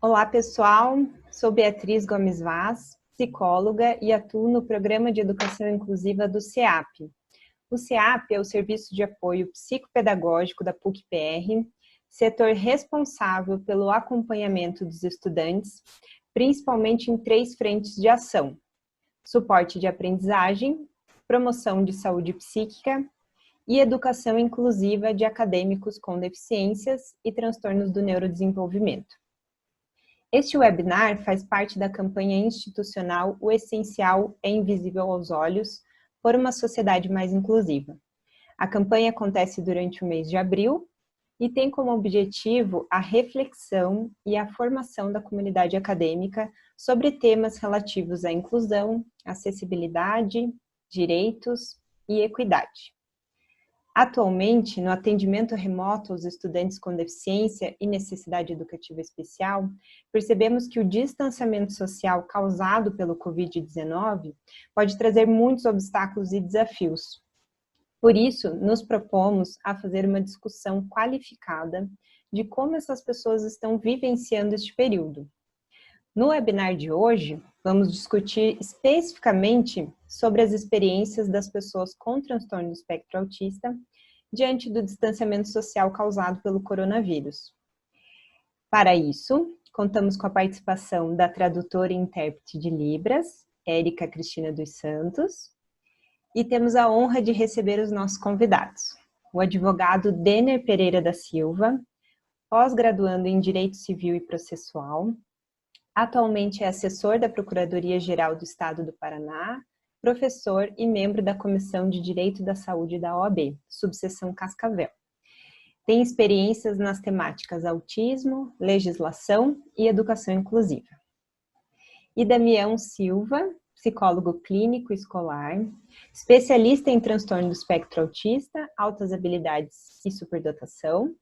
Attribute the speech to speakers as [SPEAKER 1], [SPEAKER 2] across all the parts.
[SPEAKER 1] Olá, pessoal. Sou Beatriz Gomes Vaz, psicóloga e atuo no Programa de Educação Inclusiva do SEAP. O SEAP é o Serviço de Apoio Psicopedagógico da PUC-PR, setor responsável pelo acompanhamento dos estudantes, principalmente em 3 frentes de ação: suporte de aprendizagem, promoção de saúde psíquica e educação inclusiva de acadêmicos com deficiências e transtornos do neurodesenvolvimento. Este webinar faz parte da campanha institucional O Essencial é Invisível aos Olhos, por uma sociedade mais inclusiva. A campanha acontece durante o mês de abril e tem como objetivo a reflexão e a formação da comunidade acadêmica sobre temas relativos à inclusão, acessibilidade, direitos e equidade. Atualmente, no atendimento remoto aos estudantes com deficiência e necessidade educativa especial, percebemos que o distanciamento social causado pelo Covid-19 pode trazer muitos obstáculos e desafios. Por isso, nos propomos a fazer uma discussão qualificada de como essas pessoas estão vivenciando este período. No webinar de hoje, vamos discutir especificamente sobre as experiências das pessoas com transtorno do espectro autista diante do distanciamento social causado pelo coronavírus. Para isso, contamos com a participação da tradutora e intérprete de Libras, Érica Cristina dos Santos, e temos a honra de receber os nossos convidados: o advogado Denner Pereira da Silva, pós-graduando em Direito Civil e Processual, atualmente é assessor da Procuradoria-Geral do Estado do Paraná, professor e membro da Comissão de Direito da Saúde da OAB, subseção Cascavel. Tem experiências nas temáticas autismo, legislação e educação inclusiva. E Damião Silva, psicólogo clínico escolar, especialista em transtorno do espectro autista, altas habilidades e superdotação.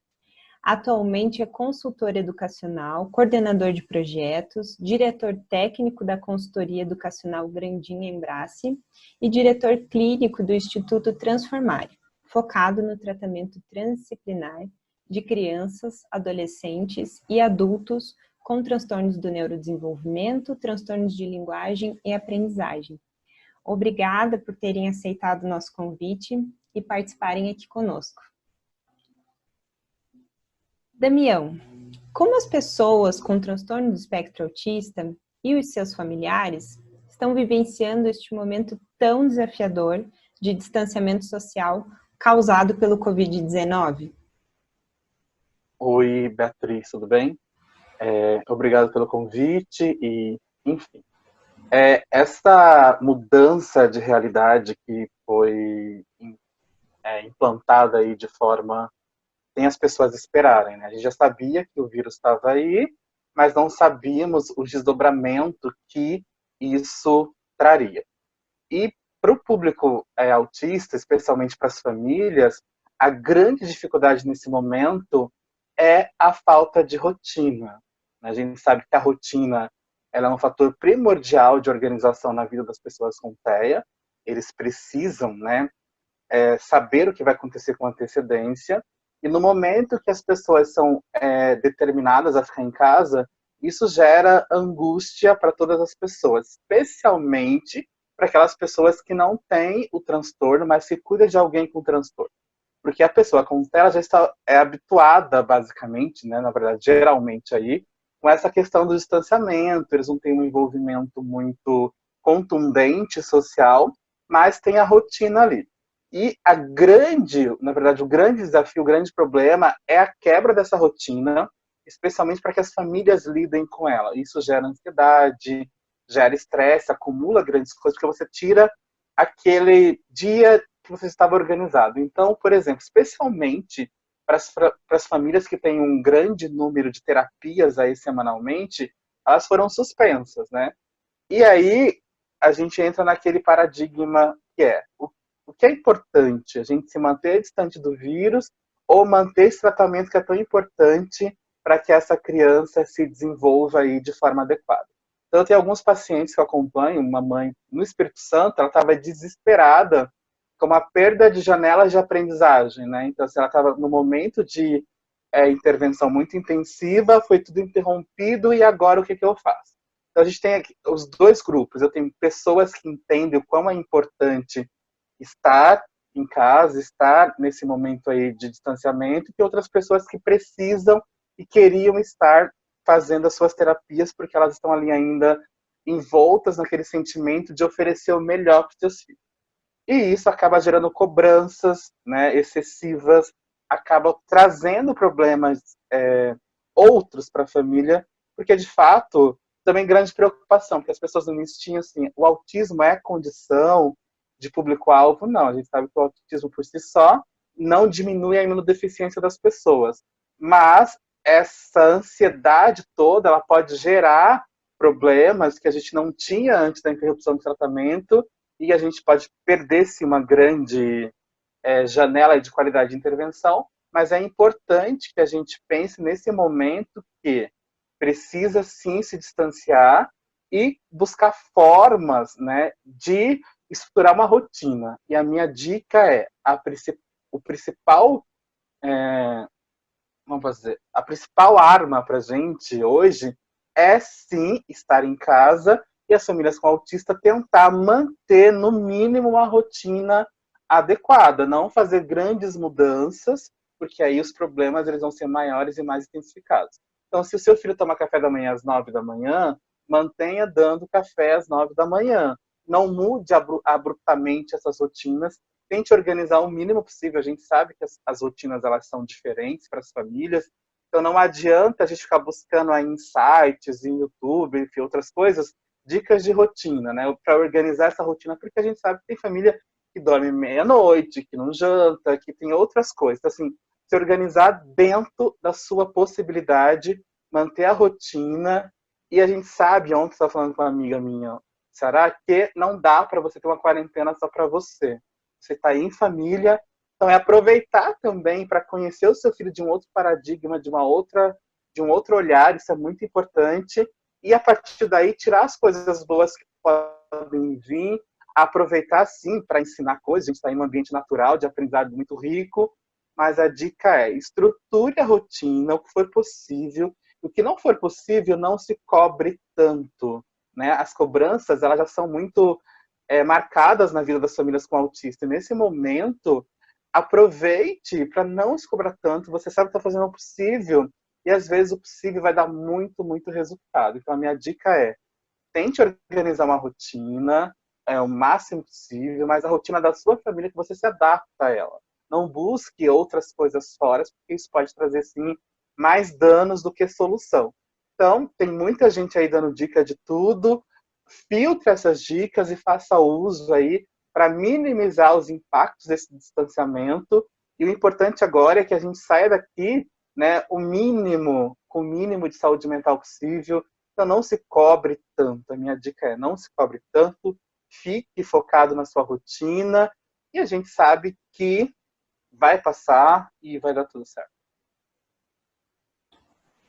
[SPEAKER 1] Atualmente é consultor educacional, coordenador de projetos, diretor técnico da consultoria educacional Grandinha Embrace e diretor clínico do Instituto Transformare, focado no tratamento transdisciplinar de crianças, adolescentes e adultos com transtornos do neurodesenvolvimento, transtornos de linguagem e aprendizagem. Obrigada por terem aceitado o nosso convite e participarem aqui conosco. Damião, como as pessoas com transtorno do espectro autista e os seus familiares estão vivenciando este momento tão desafiador de distanciamento social causado pelo Covid-19?
[SPEAKER 2] Oi, Beatriz, tudo bem? Obrigado pelo convite e, enfim, essa mudança de realidade que foi implantada aí de forma sem as pessoas esperarem, né? A gente já sabia que o vírus estava aí, mas não sabíamos o desdobramento que isso traria. E para o público autista, especialmente para as famílias, a grande dificuldade nesse momento é a falta de rotina. A gente sabe que a rotina ela é um fator primordial de organização na vida das pessoas com TEA. Eles precisam, né, saber o que vai acontecer com antecedência. E no momento que as pessoas são determinadas a ficar em casa, isso gera angústia para todas as pessoas, especialmente para aquelas pessoas que não têm o transtorno, mas se cuida de alguém com transtorno. Porque a pessoa com TEA já está habituada, basicamente, né, na verdade, geralmente aí, com essa questão do distanciamento, eles não têm um envolvimento muito contundente social, mas tem a rotina ali. E na verdade, o grande desafio, o grande problema é a quebra dessa rotina, especialmente para que as famílias lidem com ela. Isso gera ansiedade, gera estresse, acumula grandes coisas, porque você tira aquele dia que você estava organizado. Então, por exemplo, especialmente para as famílias que têm um grande número de terapias aí semanalmente, elas foram suspensas, né? E aí a gente entra naquele paradigma que o que é importante? A gente se manter distante do vírus ou manter esse tratamento que é tão importante para que essa criança se desenvolva aí de forma adequada. Então, eu tenho alguns pacientes que eu acompanho, uma mãe no Espírito Santo, ela estava desesperada com uma perda de janelas de aprendizagem, né? Então, assim, ela estava no momento de intervenção muito intensiva, foi tudo interrompido e agora o que eu faço? Então a gente tem aqui os dois grupos. Eu tenho pessoas que entendem o quão é importante estar em casa, estar nesse momento aí de distanciamento, e outras pessoas que precisam e queriam estar fazendo as suas terapias porque elas estão ali ainda envoltas naquele sentimento de oferecer o melhor para os seus filhos. E isso acaba gerando cobranças, né, excessivas, acaba trazendo problemas outros para a família, porque de fato também grande preocupação, porque as pessoas no início tinham assim, o autismo é condição de público-alvo? Não, a gente sabe que o autismo por si só não diminui a imunodeficiência das pessoas, mas essa ansiedade toda, ela pode gerar problemas que a gente não tinha antes da interrupção do tratamento, e a gente pode perder-se uma grande janela de qualidade de intervenção, mas é importante que a gente pense nesse momento que precisa sim se distanciar e buscar formas, né, de estruturar uma rotina. E a minha dica é o principal, vamos fazer, a principal arma para a gente hoje é sim estar em casa e as famílias com autista tentar manter no mínimo uma rotina adequada, não fazer grandes mudanças, porque aí os problemas eles vão ser maiores e mais intensificados. Então, se o seu filho toma café da manhã às 9 da manhã, mantenha dando café às 9 da manhã. Não mude abruptamente essas rotinas. Tente organizar o mínimo possível. A gente sabe que as rotinas elas são diferentes para as famílias. Então, não adianta a gente ficar buscando aí em sites, em YouTube, enfim, outras coisas, dicas de rotina, né? Para organizar essa rotina, porque a gente sabe que tem família que dorme meia-noite, que não janta, que tem outras coisas. Então, assim, se organizar dentro da sua possibilidade, manter a rotina. E a gente sabe, ontem eu estava falando com uma amiga minha, Sarah, que não dá para você ter uma quarentena só para você. Você está aí em família, então é aproveitar também para conhecer o seu filho de um outro paradigma, de um outro olhar, isso é muito importante. E a partir daí tirar as coisas boas que podem vir, aproveitar sim para ensinar coisas. A gente está em um ambiente natural de aprendizado muito rico, mas a dica é estruture a rotina, o que for possível. O que não for possível, não se cobre tanto, né? As cobranças elas já são muito marcadas na vida das famílias com autista. E nesse momento, aproveite para não se cobrar tanto. Você sabe que está fazendo o possível e às vezes o possível vai dar muito, muito resultado. Então a minha dica é tente organizar uma rotina o máximo possível, mas a rotina da sua família que você se adapta a ela. Não busque outras coisas fora, porque isso pode trazer, sim, mais danos do que solução. Então, tem muita gente aí dando dica de tudo. Filtre essas dicas e faça uso aí para minimizar os impactos desse distanciamento. E o importante agora é que a gente saia daqui, né, com o mínimo de saúde mental possível. Então, não se cobre tanto. A minha dica é não se cobre tanto. Fique focado na sua rotina. E a gente sabe que vai passar e vai dar tudo certo.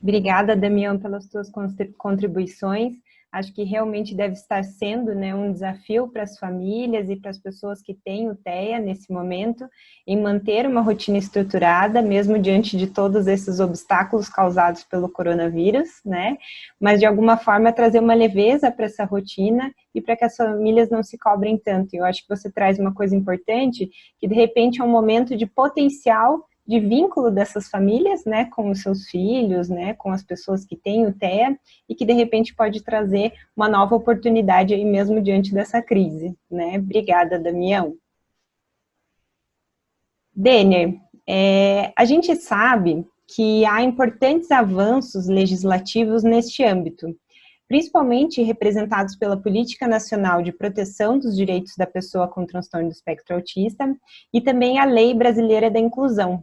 [SPEAKER 1] Obrigada, Damião, pelas suas contribuições. Acho que realmente deve estar sendo, né, um desafio para as famílias e para as pessoas que têm o TEA nesse momento, em manter uma rotina estruturada, mesmo diante de todos esses obstáculos causados pelo coronavírus, né? Mas, de alguma forma, trazer uma leveza para essa rotina e para que as famílias não se cobrem tanto. Eu acho que você traz uma coisa importante, que, de repente, é um momento de potencial de vínculo dessas famílias, né, com os seus filhos, né, com as pessoas que têm o TEA, e que de repente pode trazer uma nova oportunidade aí mesmo diante dessa crise, né. Obrigada, Damião. Denner, a gente sabe que há importantes avanços legislativos neste âmbito, principalmente representados pela Política Nacional de Proteção dos Direitos da Pessoa com Transtorno do Espectro Autista e também a Lei Brasileira da Inclusão.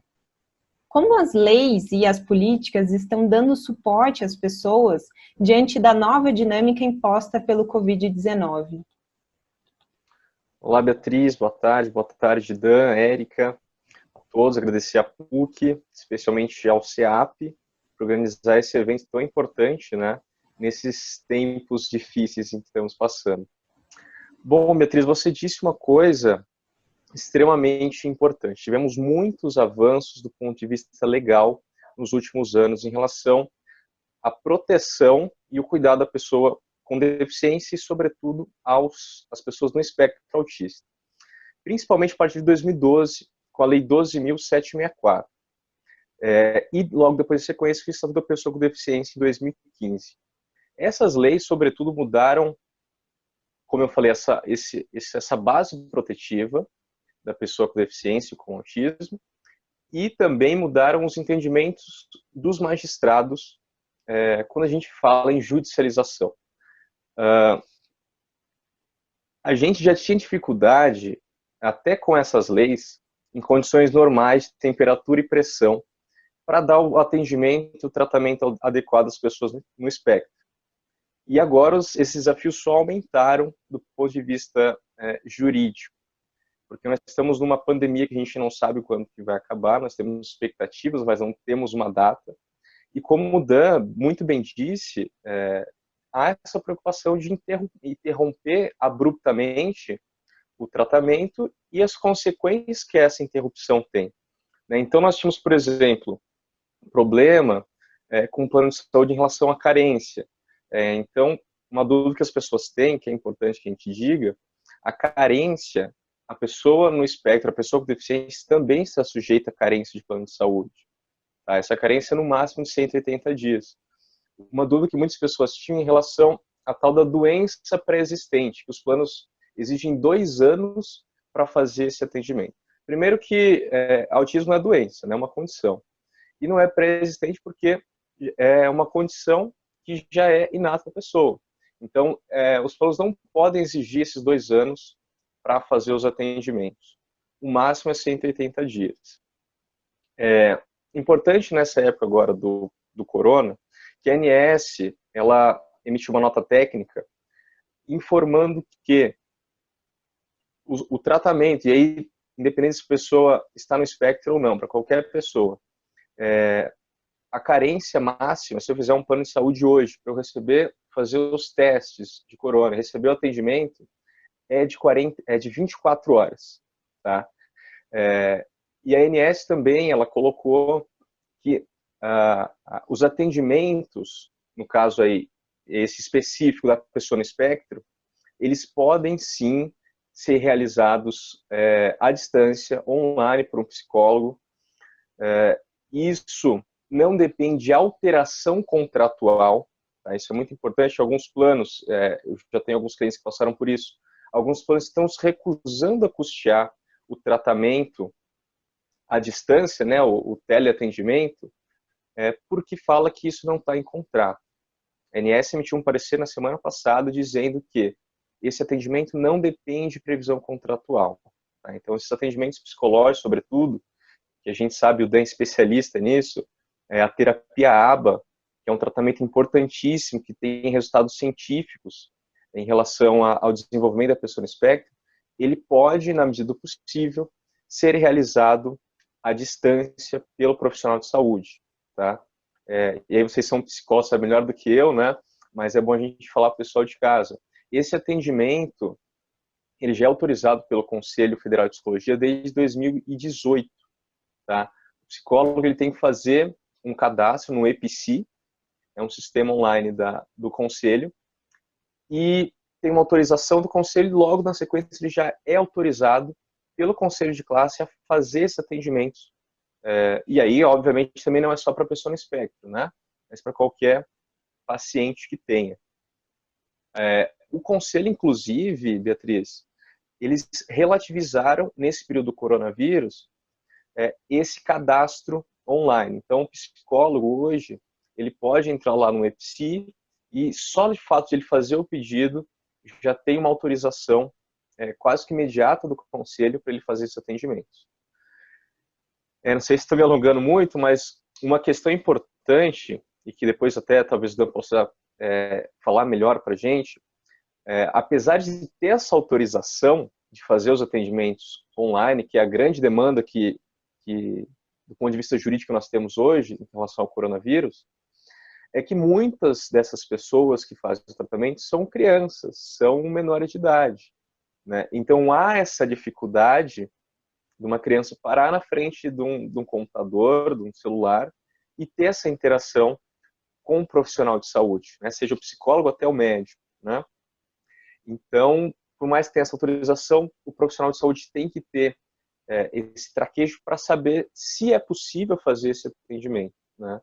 [SPEAKER 1] Como as leis e as políticas estão dando suporte às pessoas diante da nova dinâmica imposta pelo Covid-19?
[SPEAKER 3] Olá, Beatriz, boa tarde, Dan, Érica, a todos, agradecer à PUC, especialmente ao CEAP, por organizar esse evento tão importante, né, nesses tempos difíceis em que estamos passando. Bom, Beatriz, você disse uma coisa extremamente importante. Tivemos muitos avanços do ponto de vista legal nos últimos anos em relação à proteção e o cuidado da pessoa com deficiência e, sobretudo, às pessoas no espectro autista. Principalmente a partir de 2012, com a Lei 12.764. E logo depois de sequência, o Estatuto da Pessoa com Deficiência em 2015. Essas leis, sobretudo, mudaram, como eu falei, essa base protetiva da pessoa com deficiência e com autismo, e também mudaram os entendimentos dos magistrados quando a gente fala em judicialização. A gente já tinha dificuldade, até com essas leis, em condições normais de temperatura e pressão, para dar o atendimento, o tratamento adequado às pessoas no espectro. E agora esses desafios só aumentaram do ponto de vista jurídico, porque nós estamos numa pandemia que a gente não sabe quando que vai acabar, nós temos expectativas, mas não temos uma data. E como o Dan muito bem disse, há essa preocupação de interromper abruptamente o tratamento e as consequências que essa interrupção tem. Então nós tínhamos, por exemplo, um problema com o plano de saúde em relação à carência. Então, uma dúvida que as pessoas têm, que é importante que a gente diga, a carência, a pessoa no espectro, a pessoa com deficiência também está sujeita à carência de plano de saúde. Tá? Essa carência é no máximo de 180 dias. Uma dúvida que muitas pessoas tinham em relação à tal da doença pré-existente, que os planos exigem 2 anos para fazer esse atendimento. Primeiro que autismo não é doença, né? É uma condição. E não é pré-existente porque é uma condição que já é inata da pessoa. Então, os planos não podem exigir esses 2 anos para fazer os atendimentos. O máximo é 180 dias. Importante nessa época agora do corona, que a ANS, ela emitiu uma nota técnica informando que o tratamento, e aí, independente se a pessoa está no espectro ou não, para qualquer pessoa, a carência máxima, se eu fizer um plano de saúde hoje, para eu fazer os testes de corona, receber o atendimento, é de 24 horas. Tá? E a ANS também, ela colocou que os atendimentos, no caso aí, esse específico da pessoa no espectro, eles podem sim ser realizados à distância, online, por um psicólogo. Isso não depende de alteração contratual, tá? Isso é muito importante. Alguns planos, eu já tenho alguns clientes que passaram por isso, alguns planos estão se recusando a custear o tratamento à distância, né, o teleatendimento, porque fala que isso não está em contrato. A ANS emitiu um parecer na semana passada dizendo que esse atendimento não depende de previsão contratual. Tá? Então, esses atendimentos psicológicos, sobretudo, que a gente sabe, o Dan é especialista nisso, a terapia ABA, que é um tratamento importantíssimo, que tem resultados científicos em relação ao desenvolvimento da pessoa no espectro, ele pode, na medida do possível, ser realizado à distância pelo profissional de saúde. Tá? E aí vocês são psicólogos, sabem melhor do que eu, né? Mas é bom a gente falar para o pessoal de casa. Esse atendimento, ele já é autorizado pelo Conselho Federal de Psicologia desde 2018. Tá? O psicólogo ele tem que fazer um cadastro no EPC, é um sistema online do Conselho, e tem uma autorização do Conselho, e logo na sequência ele já é autorizado pelo Conselho de Classe a fazer esse atendimento. E aí, obviamente, também não é só para pessoa no espectro, né? Mas para qualquer paciente que tenha. O Conselho, inclusive, Beatriz, eles relativizaram, nesse período do coronavírus, esse cadastro online. Então, o psicólogo hoje, ele pode entrar lá no EPSI e só de fato de ele fazer o pedido, já tem uma autorização quase que imediata do Conselho para ele fazer esse atendimento. Não sei se estou me alongando muito, mas uma questão importante, e que depois até talvez o Dan possa falar melhor para a gente, apesar de ter essa autorização de fazer os atendimentos online, que é a grande demanda que do ponto de vista jurídico nós temos hoje em relação ao coronavírus, é que muitas dessas pessoas que fazem o tratamento são crianças, são menores de idade. Né? Então há essa dificuldade de uma criança parar na frente de um computador, de um celular, e ter essa interação com o profissional de saúde, né? Seja o psicólogo até o médico, né? Então, por mais que tenha essa autorização, o profissional de saúde tem que ter esse traquejo para saber se é possível fazer esse atendimento, né?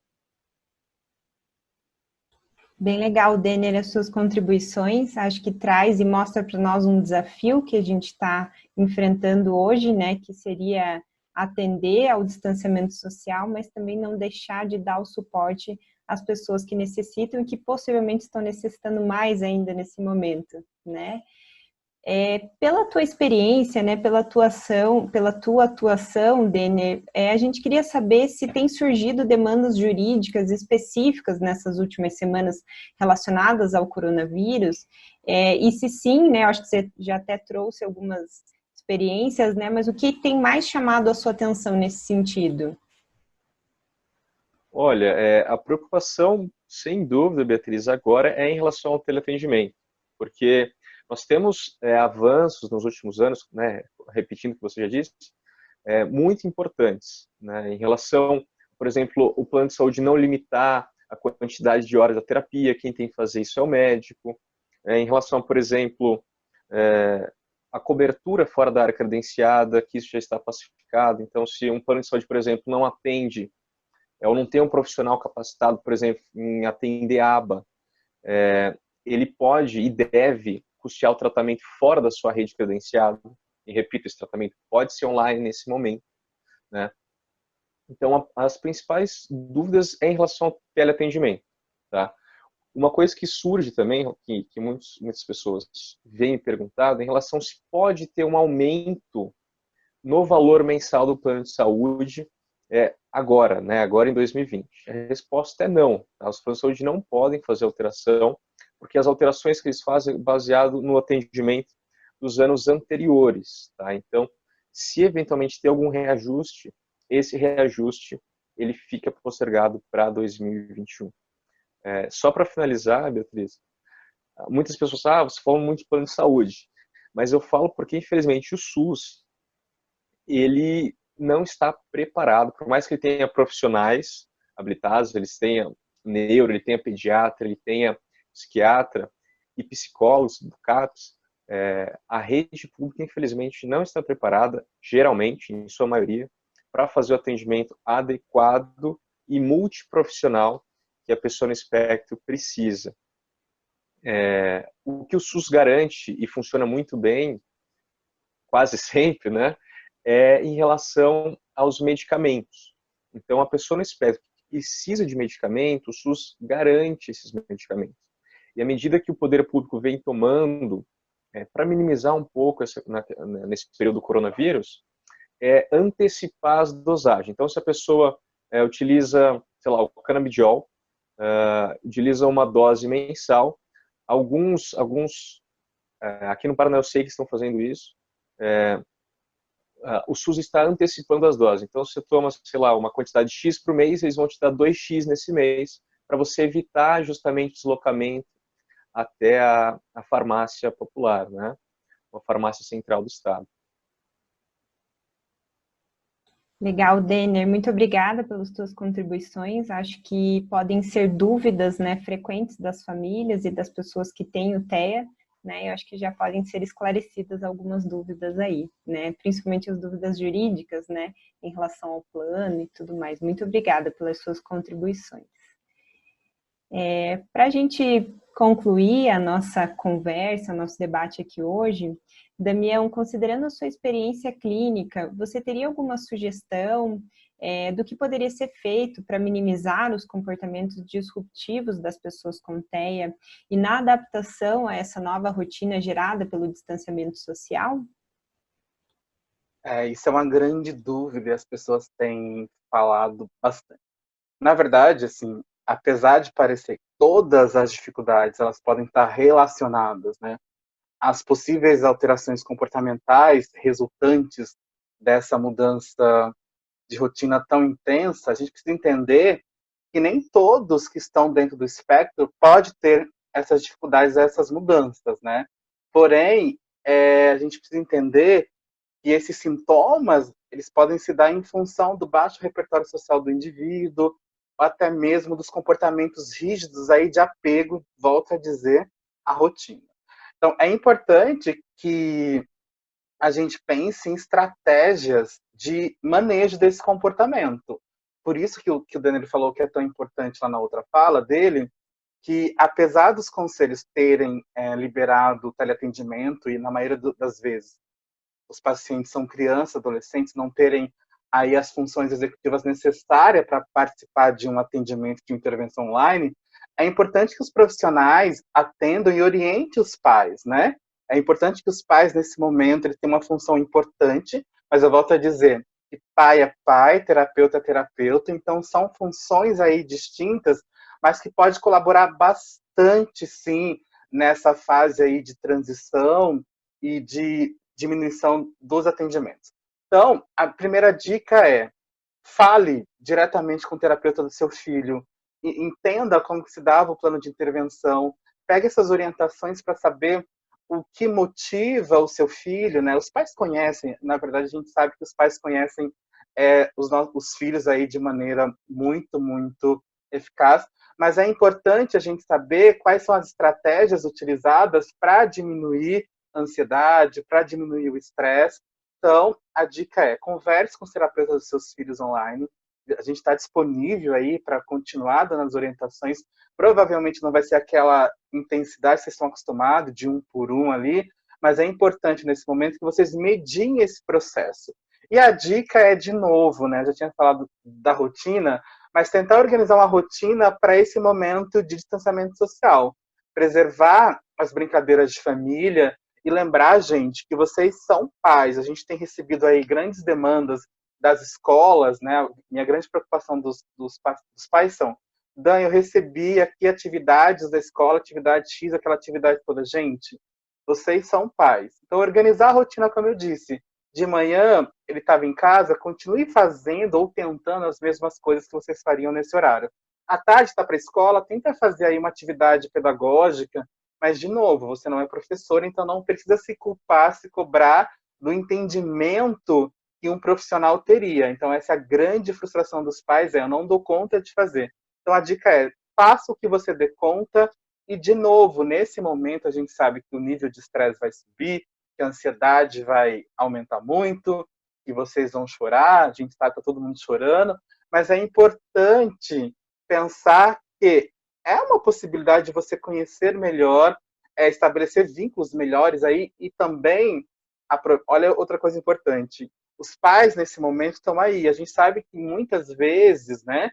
[SPEAKER 1] Bem legal, Denner, as suas contribuições. Acho que traz e mostra para nós um desafio que a gente está enfrentando hoje, né? Que seria atender ao distanciamento social, mas também não deixar de dar o suporte às pessoas que necessitam e que possivelmente estão necessitando mais ainda nesse momento, né? Pela tua experiência, né, pela tua atuação, Denner, a gente queria saber se tem surgido demandas jurídicas específicas nessas últimas semanas relacionadas ao coronavírus, e se sim, né, acho que você já até trouxe algumas experiências, né, mas o que tem mais chamado a sua atenção nesse sentido?
[SPEAKER 3] Olha, a preocupação, sem dúvida, Beatriz, agora é em relação ao teleatendimento, porque nós temos avanços nos últimos anos, né, repetindo o que você já disse, muito importantes, né, em relação, por exemplo, o plano de saúde não limitar a quantidade de horas da terapia, quem tem que fazer isso é o médico, em relação, por exemplo, a cobertura fora da área credenciada, que isso já está pacificado, então se um plano de saúde, por exemplo, não atende ou não tem um profissional capacitado, por exemplo, em atender a aba, ele pode e deve custear o tratamento fora da sua rede credenciada. E repito, esse tratamento pode ser online nesse momento, né? Então, as principais dúvidas é em relação ao teleatendimento, tá? Uma coisa que surge também, que muitas pessoas vêm perguntado, em relação se pode ter um aumento no valor mensal do plano de saúde agora, né? Agora em 2020. A resposta é não. Tá? Os planos de saúde não podem fazer alteração, porque as alterações que eles fazem baseado no atendimento dos anos anteriores. Tá? Então, se eventualmente ter algum reajuste, esse reajuste ele fica postergado para 2021. Só para finalizar, Beatriz, muitas pessoas falam, você fala muito de plano de saúde, mas eu falo porque, infelizmente, o SUS, ele não está preparado, por mais que ele tenha profissionais habilitados, ele tenha neuro, ele tenha pediatra, ele tenha psiquiatra e psicólogos do CAPS, a rede pública, infelizmente, não está preparada, geralmente, em sua maioria, para fazer o atendimento adequado e multiprofissional que a pessoa no espectro precisa. O que o SUS garante, e funciona muito bem, quase sempre, né, em relação aos medicamentos. Então, a pessoa no espectro que precisa de medicamento, o SUS garante esses medicamentos. E à medida que o poder público vem tomando, para minimizar um pouco nesse período do coronavírus, antecipar as dosagens. Então, se a pessoa utiliza, sei lá, o canabidiol, utiliza uma dose mensal, alguns aqui no Paraná eu sei que estão fazendo isso, o SUS está antecipando as doses. Então, você toma, sei lá, uma quantidade X por mês, eles vão te dar 2X nesse mês, para você evitar justamente o deslocamento até a farmácia popular, né? Uma farmácia central do estado.
[SPEAKER 1] Legal, Denner, muito obrigada pelas suas contribuições. Acho que podem ser dúvidas, né, frequentes das famílias e das pessoas que têm o TEA, né? Eu acho que já podem ser esclarecidas algumas dúvidas aí, né? Principalmente as dúvidas jurídicas, né, em relação ao plano e tudo mais. Muito obrigada pelas suas contribuições. Para a gente concluir a nossa conversa, nosso debate aqui hoje, Damião, considerando a sua experiência clínica, você teria alguma sugestão do que poderia ser feito para minimizar os comportamentos disruptivos das pessoas com TEA e na adaptação a essa nova rotina gerada pelo distanciamento social?
[SPEAKER 2] Isso é uma grande dúvida e as pessoas têm falado bastante. Na verdade, assim, apesar de parecer que todas as dificuldades elas podem estar relacionadas, né, às possíveis alterações comportamentais resultantes dessa mudança de rotina tão intensa, a gente precisa entender que nem todos que estão dentro do espectro pode ter essas dificuldades, essas mudanças, né? Porém, a gente precisa entender que esses sintomas eles podem se dar em função do baixo repertório social do indivíduo ou até mesmo dos comportamentos rígidos aí de apego, volto a dizer, à rotina. Então, é importante que a gente pense em estratégias de manejo desse comportamento. Por isso que o Daniel falou que é tão importante lá na outra fala dele, que apesar dos conselhos terem liberado o teleatendimento, e na maioria das vezes os pacientes são crianças, adolescentes, não terem aí as funções executivas necessárias para participar de um atendimento de intervenção online, é importante que os profissionais atendam e orientem os pais, né? É importante que os pais, nesse momento, eles tenham uma função importante, mas eu volto a dizer que pai é pai, terapeuta é terapeuta, então são funções aí distintas, mas que pode colaborar bastante, sim, nessa fase aí de transição e de diminuição dos atendimentos. Então, a primeira dica é: fale diretamente com o terapeuta do seu filho, entenda como se dava o plano de intervenção, pegue essas orientações para saber o que motiva o seu filho, né? Os pais conhecem, na verdade a gente sabe que os pais conhecem os filhos aí de maneira muito, muito eficaz, mas é importante a gente saber quais são as estratégias utilizadas para diminuir a ansiedade, para diminuir o estresse. Então, a dica é: converse com os terapeutas dos seus filhos online. A gente está disponível aí para continuar dando as orientações. Provavelmente não vai ser aquela intensidade que vocês estão acostumados, de um por um ali, mas é importante nesse momento que vocês mediem esse processo. E a dica é, de novo, né? Já tinha falado da rotina, mas tentar organizar uma rotina para esse momento de distanciamento social. Preservar as brincadeiras de família e lembrar, gente, que vocês são pais. A gente tem recebido aí grandes demandas das escolas, né? Minha grande preocupação dos pais são: Dan, eu recebi aqui atividades da escola, atividade X, aquela atividade toda. Gente, vocês são pais. Então, organizar a rotina, como eu disse. De manhã, ele estava em casa, continue fazendo ou tentando as mesmas coisas que vocês fariam nesse horário. À tarde, está para a escola, tenta fazer aí uma atividade pedagógica, mas, de novo, você não é professor, então não precisa se culpar, se cobrar do entendimento que um profissional teria. Então, essa é a grande frustração dos pais, eu não dou conta de fazer. Então, a dica é: faça o que você dê conta. E, de novo, nesse momento, a gente sabe que o nível de estresse vai subir, que a ansiedade vai aumentar muito, que vocês vão chorar, a gente está todo mundo chorando, mas é importante pensar que é uma possibilidade de você conhecer melhor, estabelecer vínculos melhores aí, e também, olha outra coisa importante, os pais nesse momento estão aí, a gente sabe que muitas vezes, né,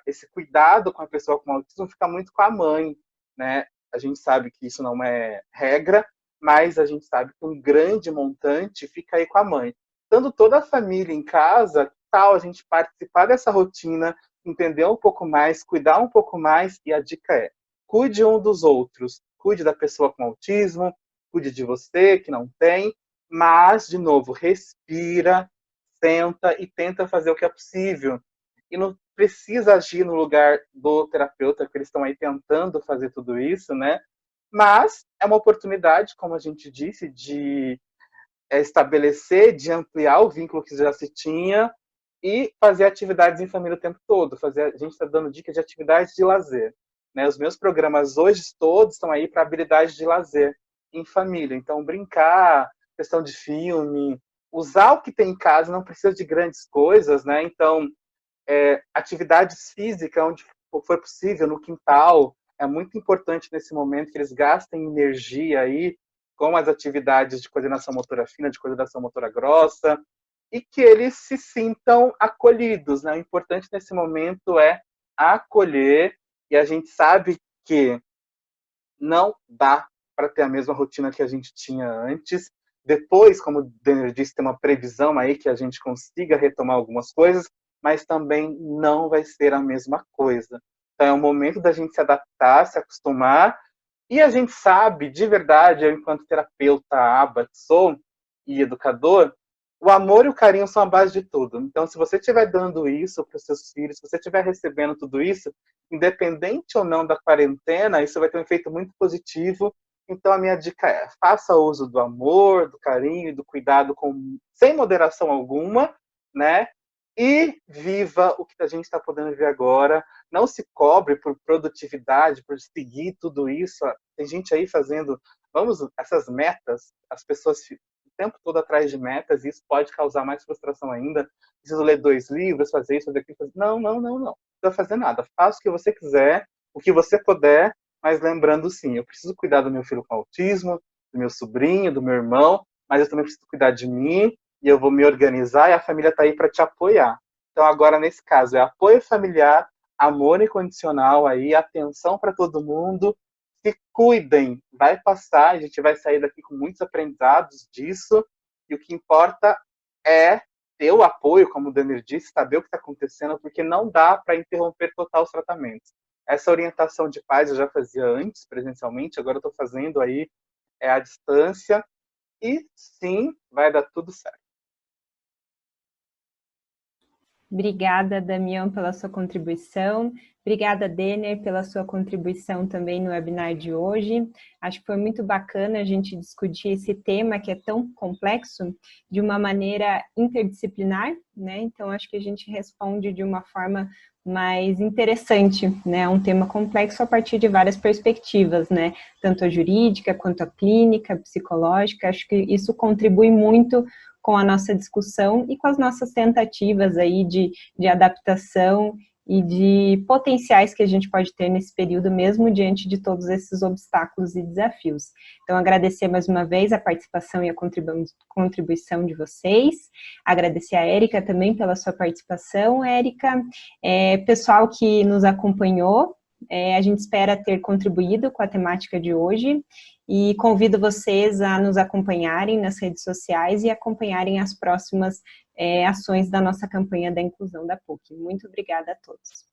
[SPEAKER 2] esse cuidado com a pessoa com autismo fica muito com a mãe, né? A gente sabe que isso não é regra, mas a gente sabe que um grande montante fica aí com a mãe. Estando toda a família em casa, tal a gente participar dessa rotina, entender um pouco mais, cuidar um pouco mais, e a dica é: cuide um dos outros, cuide da pessoa com autismo, cuide de você que não tem, mas, de novo, respira, senta e tenta fazer o que é possível. E não precisa agir no lugar do terapeuta, porque eles estão aí tentando fazer tudo isso, né? Mas é uma oportunidade, como a gente disse, de estabelecer, de ampliar o vínculo que já se tinha e fazer atividades em família o tempo todo. A gente está dando dicas de atividades de lazer, né? Os meus programas hoje todos estão aí para habilidades de lazer em família. Então, brincar, questão de filme, usar o que tem em casa, não precisa de grandes coisas, né? Então, atividades físicas onde for possível, no quintal, é muito importante nesse momento que eles gastem energia aí com as atividades de coordenação motora fina, de coordenação motora grossa, e que eles se sintam acolhidos, né? O importante nesse momento é acolher, e a gente sabe que não dá para ter a mesma rotina que a gente tinha antes. Depois, como o Daniel disse, tem uma previsão aí que a gente consiga retomar algumas coisas, mas também não vai ser a mesma coisa. Então, é o momento da gente se adaptar, se acostumar, e a gente sabe, de verdade, eu, enquanto terapeuta, aba, sou, e educador, o amor e o carinho são a base de tudo. Então, se você estiver dando isso para os seus filhos, se você estiver recebendo tudo isso, independente ou não da quarentena, isso vai ter um efeito muito positivo. Então, a minha dica é: faça uso do amor, do carinho e do cuidado sem moderação alguma, né? e viva o que a gente está podendo ver agora. Não se cobre por produtividade, por seguir tudo isso. Tem gente aí fazendo, essas metas, as pessoas ficam o tempo todo atrás de metas, e isso pode causar mais frustração ainda. Preciso ler 2 livros, fazer isso, fazer aquilo. Não. Não precisa fazer nada. Faça o que você quiser, o que você puder, mas lembrando sim, eu preciso cuidar do meu filho com autismo, do meu sobrinho, do meu irmão, mas eu também preciso cuidar de mim, e eu vou me organizar, e a família está aí para te apoiar. Então, agora, nesse caso, é apoio familiar, amor incondicional aí, atenção para todo mundo, se cuidem, vai passar, a gente vai sair daqui com muitos aprendizados disso, e o que importa é ter o apoio, como o Danir disse, saber o que está acontecendo, porque não dá para interromper total os tratamentos. Essa orientação de pais eu já fazia antes, presencialmente, agora eu estou fazendo aí à distância, e sim, vai dar tudo certo.
[SPEAKER 1] Obrigada, Damião, pela sua contribuição. Obrigada, Denner, pela sua contribuição também no webinar de hoje. Acho que foi muito bacana a gente discutir esse tema que é tão complexo de uma maneira interdisciplinar, né? Então, acho que a gente responde de uma forma mais interessante, né? Um tema complexo a partir de várias perspectivas, né? Tanto a jurídica, quanto a clínica, a psicológica. Acho que isso contribui muito com a nossa discussão e com as nossas tentativas aí de adaptação e de potenciais que a gente pode ter nesse período mesmo diante de todos esses obstáculos e desafios. Então, agradecer mais uma vez a participação e a contribuição de vocês, agradecer a Érica também pela sua participação, Érica, pessoal que nos acompanhou, a gente espera ter contribuído com a temática de hoje, e convido vocês a nos acompanharem nas redes sociais e acompanharem as próximas ações da nossa campanha da inclusão da PUC. Muito obrigada a todos.